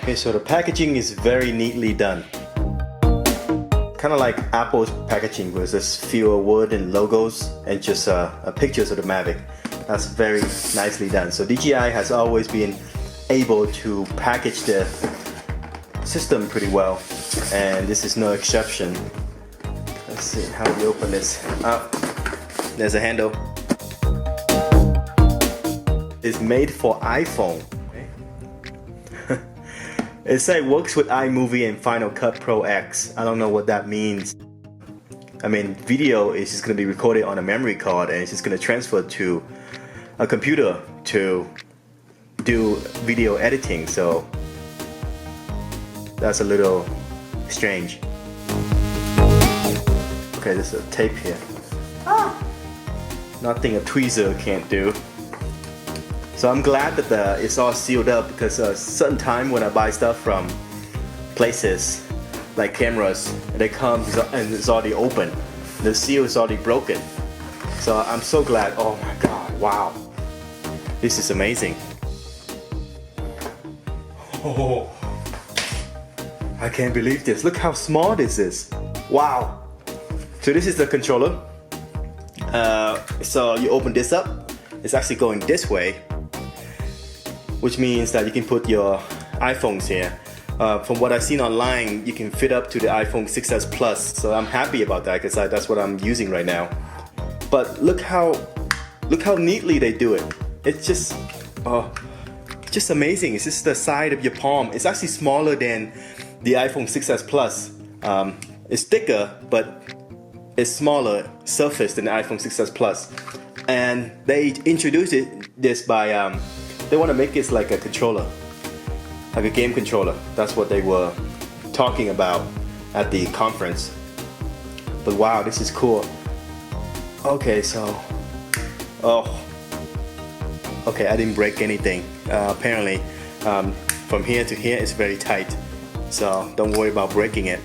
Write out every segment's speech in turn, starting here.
Okay, so the packaging is very neatly done. Kind of like Apple's packaging with just fewer word and logos and just pictures of the Mavic. That's very nicely done. So DJI has always been able to package the system pretty well, and this is no exception. Let's see how we open this up. There's a handle. It's made for iPhone. It says it works with iMovie and Final Cut Pro X. I don't know what that means. I mean, video is just going to be recorded on a memory card and it's just going to transfer to a computer to do video editing. So that's a little strange. Okay, there's a tape here. Nothing a tweezer can't do. So I'm glad that it's all sealed up, because a certain time when I buy stuff from places like cameras, they come and it's already open. The seal is already broken. So I'm so glad. Oh my God, wow. This is amazing. Oh, I can't believe this. Look how small this is. Wow. So this is the controller. So you open this up. It's actually going this way, which means that you can put your iPhones here. From what I've seen online, you can fit up to the iPhone 6s Plus, so I'm happy about that because that's what I'm using right now. But look how neatly they do it. It's just amazing. It's just the side of your palm. It's actually smaller than the iPhone 6s Plus. It's thicker, but it's smaller surface than the iPhone 6s Plus. And they introduced this by they want to make it like a controller, like a game controller. That's what they were talking about at the conference. But wow, this is cool. Okay, so, okay, I didn't break anything. Apparently, from here to here it's very tight, so don't worry about breaking it.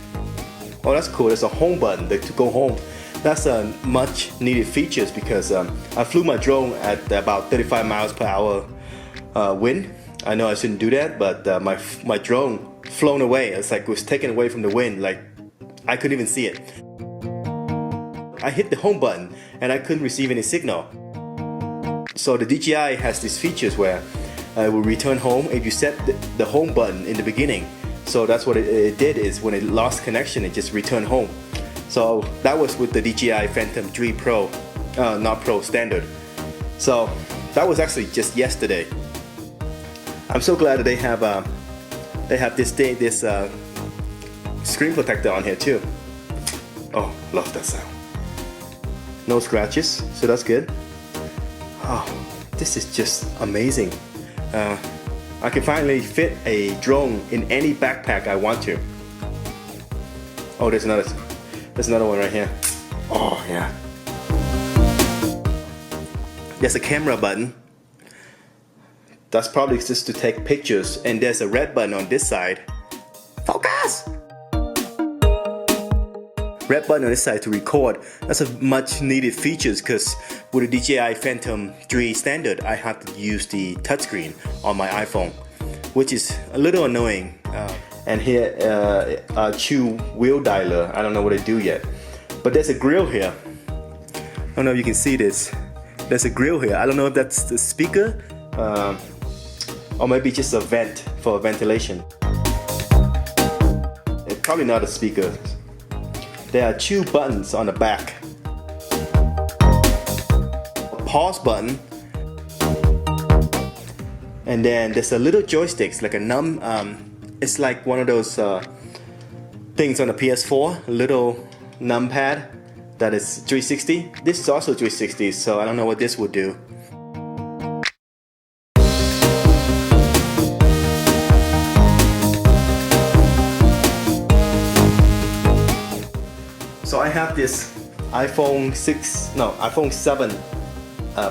Oh, that's cool. There's a home button to go home. That's a much needed features because I flew my drone at about 35 miles per hour wind. I know I shouldn't do that, but my drone flown away. It's like it was taken away from the wind. Like I couldn't even see it. I hit the home button and I couldn't receive any signal. So the DJI has these features where it will return home if you set the home button in the beginning. So that's what it did, is when it lost connection, it just returned home. So that was with the DJI Phantom 3 Pro, not Pro, standard. So that was actually just yesterday. I'm so glad that they have this screen protector on here too. Oh, love that sound. No scratches, so that's good. Oh, this is just amazing. I can finally fit a drone in any backpack I want to. Oh, there's another one right here. Oh yeah. There's a camera button. That's probably just to take pictures, and there's a red button on this side. Focus! Red button on this side to record. That's a much needed features because with the DJI Phantom 3 standard, I have to use the touchscreen on my iPhone, which is a little annoying. And here, a Chew wheel dialer. I don't know what they do yet, but there's a grill here. I don't know if you can see this. There's a grill here. I don't know if that's the speaker, or maybe just a vent for ventilation. It's probably not a speaker. There are two buttons on the back. A pause button, and then there's a little joysticks, like a it's like one of those things on the PS4, a little numpad that is 360. This is also 360, so I don't know what this would do. So I have this iPhone 7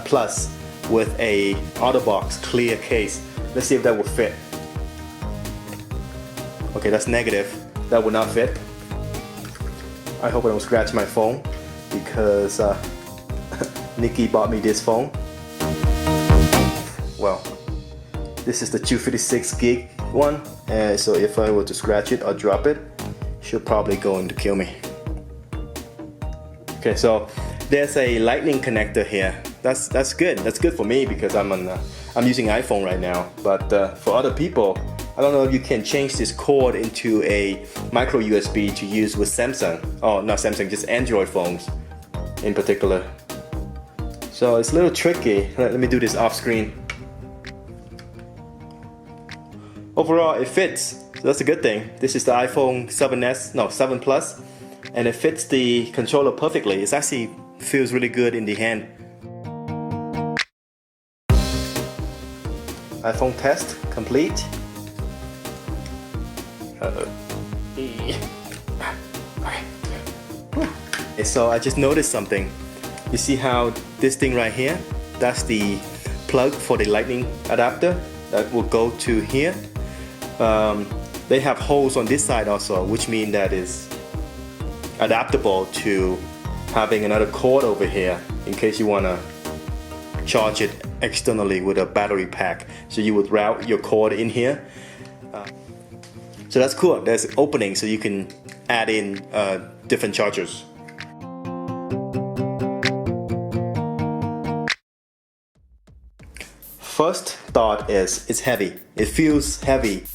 Plus with a OtterBox clear case. Let's see if that will fit. Okay, that's negative. That will not fit. I hope I don't scratch my phone because Nikki bought me this phone. Well, This is the 256 gig one, and so if I were to scratch it or drop it, she'll probably going to kill me. Okay, so there's a lightning connector here. That's good. That's good for me because I'm using iPhone right now. But for other people, I don't know if you can change this cord into a micro USB to use with Samsung. Oh, not Samsung, just Android phones in particular. So it's a little tricky. Let me do this off screen. Overall, it fits. So that's a good thing. This is the iPhone 7s, no 7 Plus, and it fits the controller perfectly. It actually feels really good in the hand. iPhone test complete. So I just noticed something. You see how this thing right here, that's the plug for the lightning adapter that will go to here. They have holes on this side also, which means that is adaptable to having another cord over here in case you want to charge it externally with a battery pack. So you would route your cord in here. So that's cool. There's an opening so you can add in different chargers. First thought is it's heavy. It feels heavy.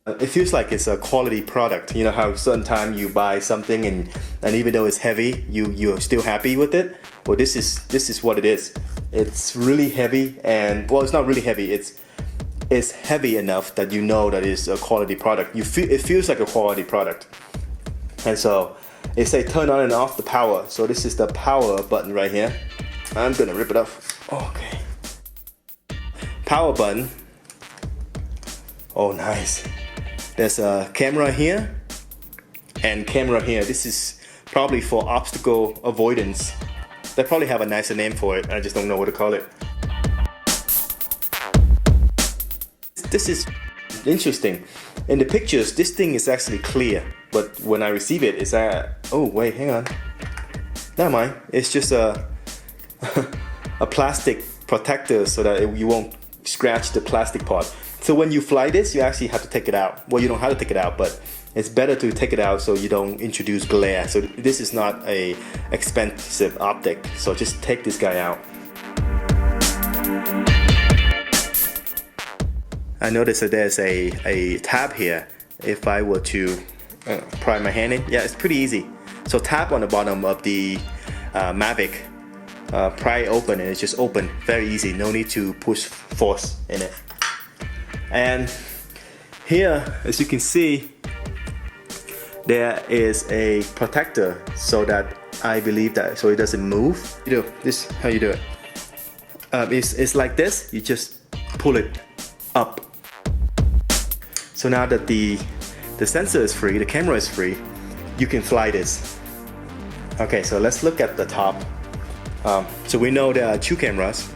It feels like it's a quality product. You know how certain time you buy something and even though it's heavy, you're still happy with it? Well, this is what it is. It's really heavy, and well, it's not really heavy. It's heavy enough that you know that it's a quality product. It feels like a quality product. And so it say turn on and off the power. So this is the power button right here. I'm gonna rip it off. Okay. Power button. Oh, nice. There's a camera here and camera here. This is probably for obstacle avoidance. They probably have a nicer name for it. I just don't know what to call it. This is interesting. In the pictures, this thing is actually clear, but when I receive it, it's oh wait, hang on. Never mind. It's just a a plastic protector so that you won't scratch the plastic part. So when you fly this, you actually have to take it out. Well, you don't have to take it out, but it's better to take it out so you don't introduce glare. So this is not a expensive optic. So just take this guy out. I noticed that there's a tab here. If I were to pry my hand in, yeah, it's pretty easy. So tap on the bottom of the Mavic, pry open, and it's just open. Very easy. No need to push force in it. And here, as you can see, there is a protector so that I believe that so it doesn't move. You do this. How you do it? It's like this. You just pull it up. So now that the sensor is free, the camera is free, you can fly this. Okay, so let's look at the top. So we know there are two cameras.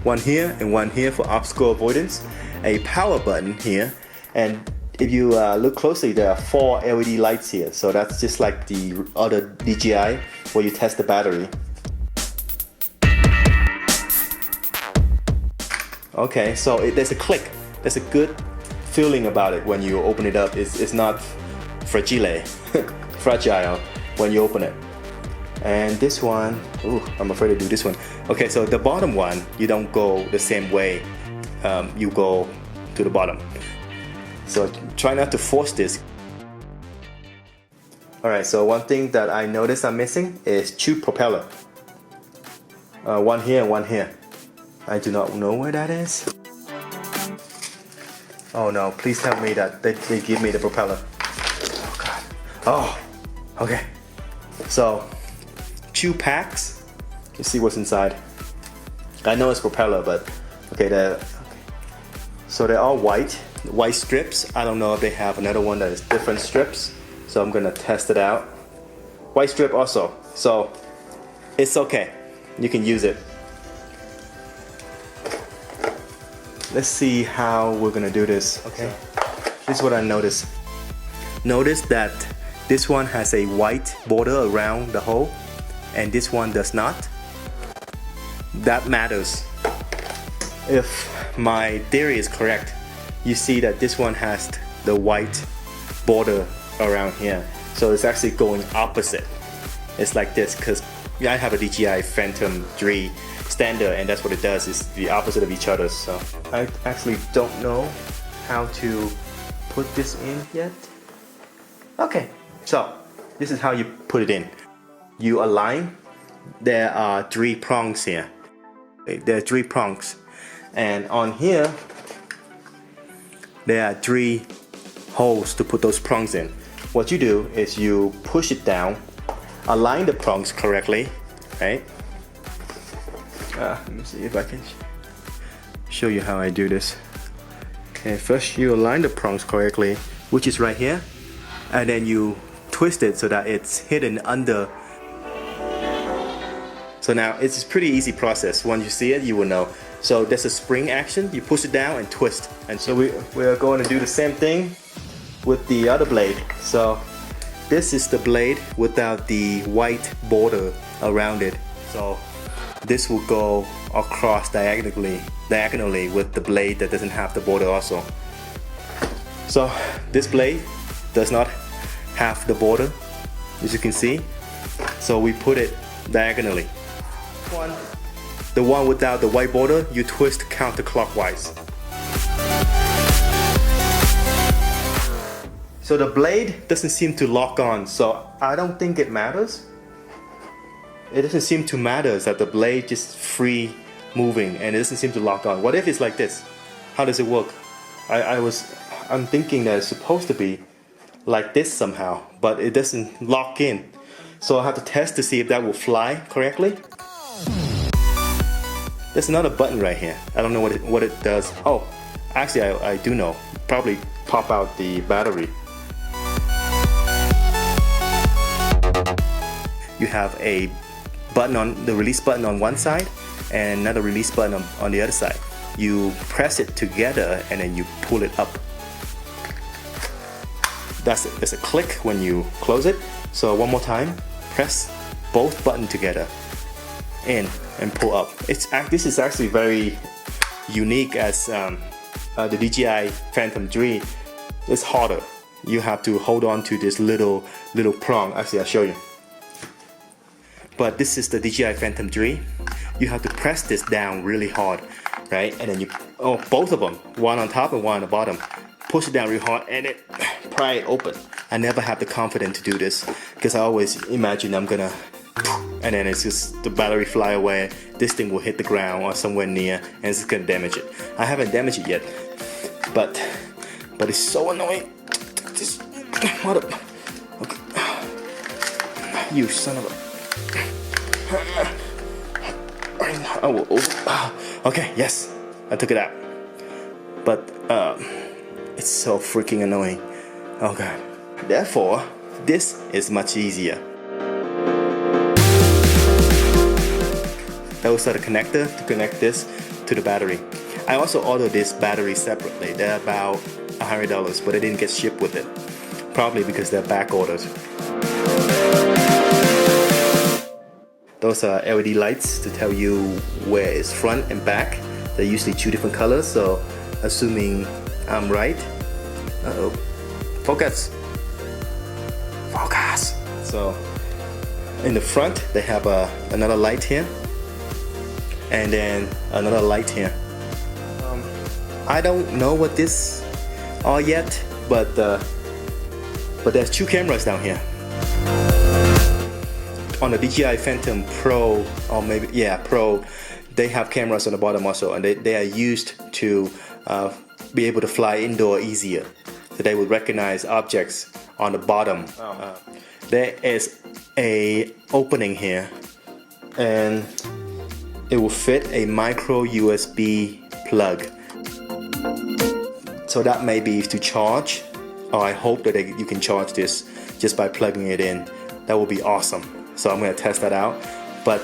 One here and one here for obstacle avoidance. A power button here, and if you look closely, there are 4 LED lights here. So that's just like the other DJI where you test the battery. Okay, so there's a click. There's a good feeling about it when you open it up. It's not fragile when you open it. And this one, ooh, I'm afraid to do this one. Okay, so the bottom one, you don't go the same way. You go to the bottom. So try not to force this. Alright, so one thing that I noticed I'm missing is 2 propeller. One here and one here. I do not know where that is. Oh no, please tell me that they give me the propeller. Oh god. Oh, okay. So 2 packs. You see what's inside. I know it's propeller, but okay. So they're all white strips. I don't know if they have another one that is different strips. So I'm gonna test it out. White strip also. So it's okay. You can use it. Let's see how we're gonna do this. Okay. This is what I noticed. Notice that this one has a white border around the hole, and this one does not. That matters. if my theory is correct, you see that this one has the white border around here. So it's actually going opposite. It's like this, because I have a DJI Phantom 3 standard, and that's what it does, is the opposite of each other. So I actually don't know how to put this in yet. Okay, so this is how you put it in. You align. There are 3 prongs here. There are 3 prongs, and on here there are 3 holes to put those prongs in. What you do is you push it down, align the prongs correctly, right? Let me see if I can show you how I do this. Okay, first you align the prongs correctly, which is right here, and then you twist it so that it's hidden under. So now it's a pretty easy process. Once you see it, you will know. So there's a spring action, you push it down and twist. And so we're going to do the same thing with the other blade. So this is the blade without the white border around it. So this will go across diagonally with the blade that doesn't have the border also. So this blade does not have the border, as you can see. So we put it diagonally. The one without the white border, you twist counterclockwise. So the blade doesn't seem to lock on, so I don't think it matters. It doesn't seem to matter that the blade just free moving and it doesn't seem to lock on. What if it's like this? How does it work? I'm thinking that it's supposed to be like this somehow, but it doesn't lock in. So I have to test to see if that will fly correctly. There's another button right here. I don't know what it does. Oh, actually I do know. Probably pop out the battery. You have a button on the release button on one side and another release button on the other side. You press it together and then you pull it up. There's a click when you close it. So one more time, press both buttons together, in and pull up. This is actually very unique, as the DJI Phantom 3 is harder. You have to hold on to this little prong. Actually, I'll show you. But this is the DJI Phantom 3. You have to press this down really hard, right? And then both of them, one on top and one on the bottom. Push it down really hard and it pry it open. I never have the confidence to do this because I always imagine I'm gonna, and then it's just the battery fly away. This thing will hit the ground or somewhere near and it's gonna damage it. I haven't damaged it yet, but it's so annoying. Just what up? Okay. You son of a. Okay, yes, I took it out. But it's so freaking annoying. Oh god. Therefore, this is much easier. Those are the connector to connect this to the battery. I also ordered this battery separately. They're about $100, but it didn't get shipped with it. Probably because they're back ordered. Those are LED lights to tell you where it's front and back. They're usually 2 different colors, so assuming I'm right. Uh-oh. Focus! Focus! So, in the front, they have another light here. And then another light here. I don't know what this are yet, but there's 2 cameras down here. On the DJI Phantom Pro, or maybe, yeah, Pro, they have cameras on the bottom also, and they are used to be able to fly indoor easier. So they would recognize objects on the bottom. There is a opening here, and it will fit a micro USB plug. So that may be to charge, or I hope that you can charge this just by plugging it in. That would be awesome. So I'm going to test that out. But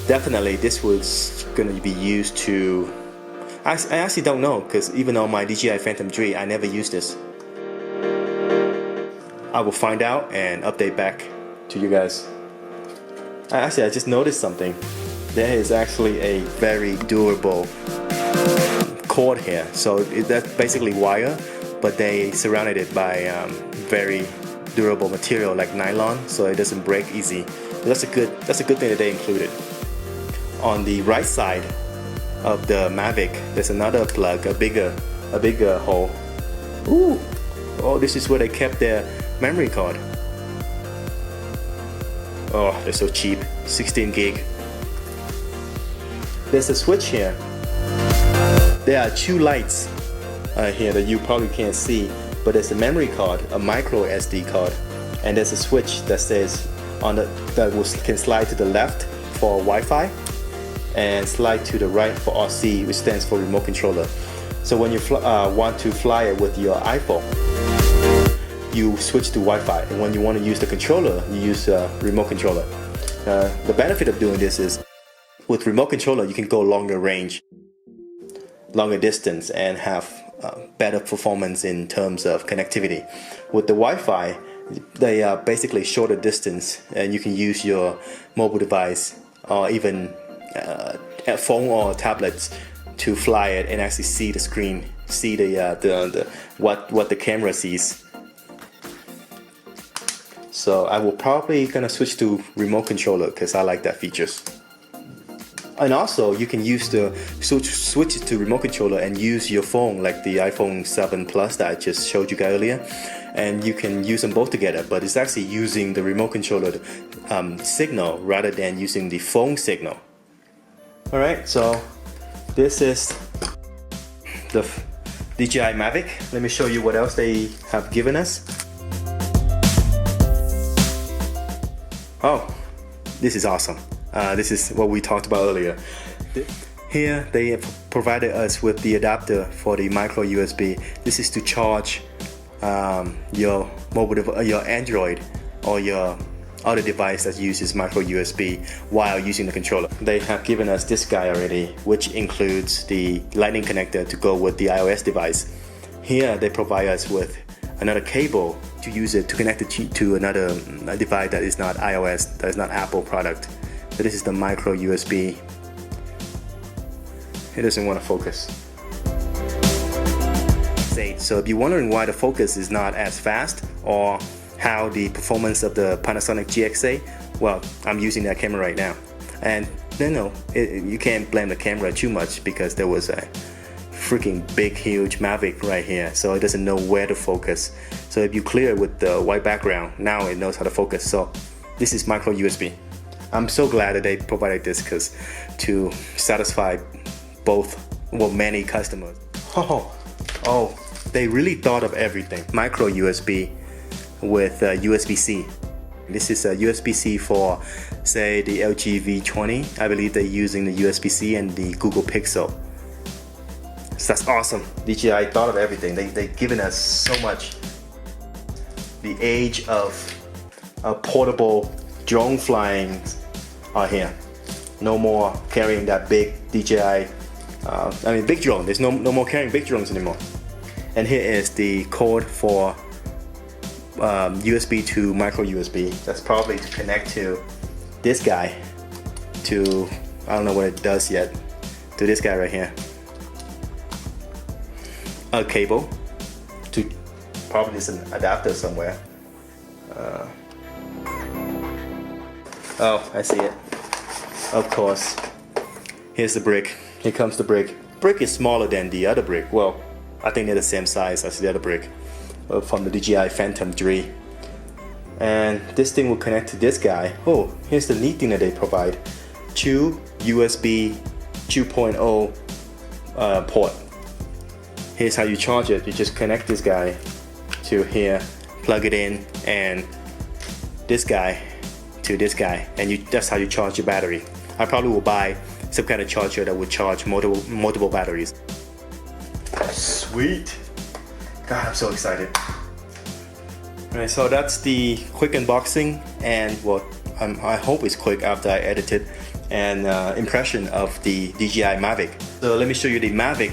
definitely this was going to be used to... I actually don't know, because even on my DJI Phantom 3, I never used this. I will find out and update back to you guys. I just noticed something. There is actually a very durable cord here. So that's basically wire, but they surrounded it by very durable material like nylon, so it doesn't break easy. That's a good thing that they included. On the right side of the Mavic, there's another plug, a bigger hole. Ooh! Oh, this is where they kept their memory card. Oh, they're so cheap. 16 gig. There's a switch here. There are two lights here that you probably can't see, but there's a memory card, a micro SD card, and there's a switch that says can slide to the left for Wi-Fi and slide to the right for RC, which stands for remote controller. So when you want to fly it with your iPhone, you switch to Wi-Fi, and when you want to use the controller, you use a remote controller. The benefit of doing this is with remote controller you can go longer range, longer distance, and have better performance in terms of connectivity. With the Wi-Fi, they are basically shorter distance, and you can use your mobile device or even a phone or tablets to fly it and actually see the screen, see what the camera sees. So I will probably gonna switch to remote controller because I like that features. And also you can use the switch to remote controller and use your phone, like the iPhone 7 Plus that I just showed you guys earlier, and you can use them both together, but it's actually using the remote controller signal rather than using the phone signal. Alright, so this is the DJI Mavic. Let me show you what else they have given us. Oh, this is awesome. This is what we talked about earlier. Here they have provided us with the adapter for the micro USB. This is to charge your Android or your other device that uses micro USB while using the controller. They have given us this guy already, which includes the lightning connector to go with the iOS device. Here they provide us with another cable to use it to connect it to another device that is not iOS, that is not Apple product. So this is the micro USB. It doesn't want to focus. So if you're wondering why the focus is not as fast or how the performance of the Panasonic GX8, well, I'm using that camera right now. And you can't blame the camera too much because there was a freaking big huge Mavic right here, so it doesn't know where to focus. So if you clear it with the white background, now it knows how to focus. So this is micro USB. I'm so glad that they provided this because to satisfy many customers. Oh, they really thought of everything. Micro USB with USB-C. This is a USB-C for, say, the LG V20. I believe they're using the USB-C and the Google Pixel. So that's awesome. DJI thought of everything. They've given us so much. The age of portable drone flying are here. No more carrying that big DJI, big drone. There's no more carrying big drones anymore. And here is the cord for USB to micro USB. That's probably to connect to this guy, to, I don't know what it does yet, to this guy right here. A cable to probably is an adapter somewhere. Oh, I see it. Of course. Here's the brick. Here comes the brick. Brick is smaller than the other brick. Well, I think they're the same size as the other brick from the DJI Phantom 3. And this thing will connect to this guy. Oh, here's the neat thing that they provide. Two USB 2.0 port. Here's how you charge it. You just connect this guy to here, plug it in, and this guy to this guy, and that's how you charge your battery. I probably will buy some kind of charger that would charge multiple batteries. Sweet! God, I'm so excited. Alright, so that's the quick unboxing, and I hope it's quick after I edit it, and impression of the DJI Mavic. So let me show you the Mavic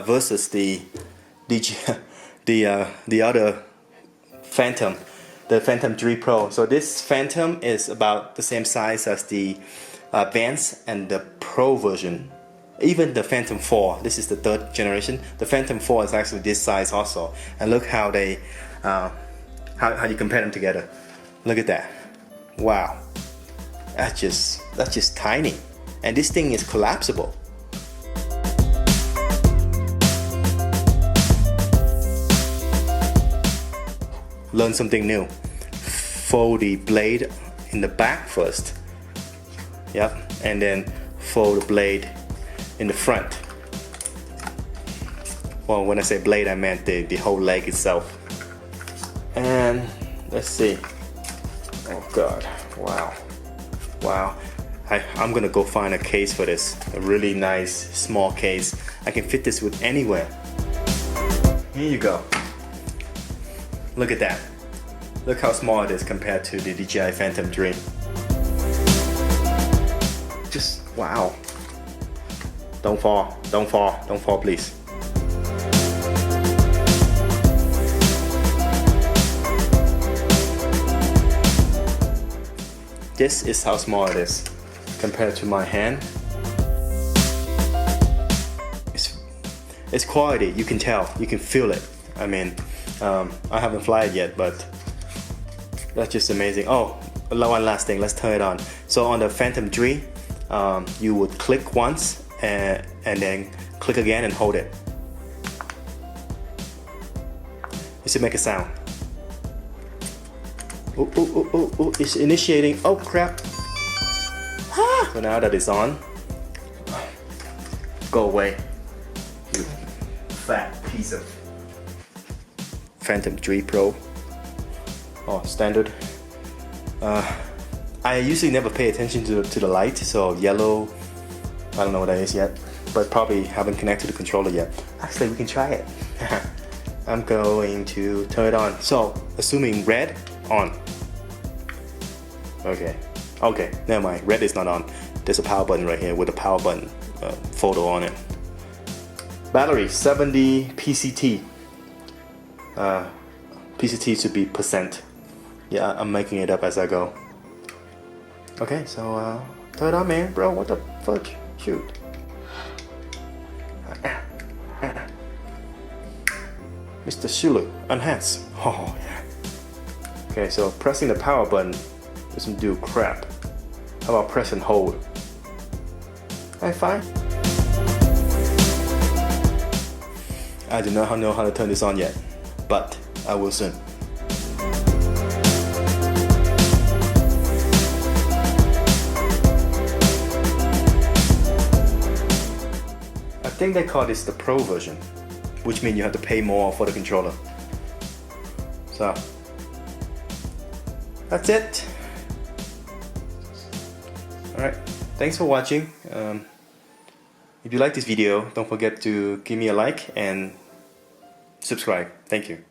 versus the other Phantom, the Phantom 3 Pro. So this Phantom is about the same size as the Advanced and the Pro version, Even the Phantom 4, this is the 3rd generation. The Phantom 4 is actually this size also. And look how they, how you compare them together. Look at that. Wow. That's just tiny. And this thing is collapsible. Learn something new. Fold the blade in the back first. Yep. And then fold the blade in the front. Well, when I say blade, I meant the whole leg itself. And let's see. Oh God, wow. Wow. I'm gonna go find a case for this. A really nice small case. I can fit this with anywhere. Here you go. Look at that. Look how small it is compared to the DJI Phantom 3. Just wow. Don't fall, don't fall, don't fall, please. This is how small it is compared to my hand. It's quality, you can tell, you can feel it. I mean, I haven't fly it yet, but that's just amazing. Oh, one last thing, let's turn it on. So on the Phantom 3, you would click once and then click again and hold it. It should make a sound. Oh, it's initiating. Oh crap. Ah. So now that it's on, go away, you fat piece of Phantom 3 Pro. Oh, standard. I usually never pay attention to the light, so yellow, I don't know what that is yet, but probably haven't connected the controller yet. Actually, we can try it. I'm going to turn it on. So, assuming red, on. Okay, never mind, red is not on. There's a power button right here with a power button photo on it. Battery, 70 PCT. PCT should be percent. Yeah, I'm making it up as I go. Okay, so turn it on, man, bro. What the fuck? Shoot. Mr. Shulu, enhance. Oh yeah. Okay, so pressing the power button doesn't do crap. How about press and hold? Alright, fine. I do not know how to turn this on yet, but I will soon. I think they call this the Pro version, which means you have to pay more for the controller. So, that's it. Alright, thanks for watching. If you like this video, don't forget to give me a like and subscribe. Thank you.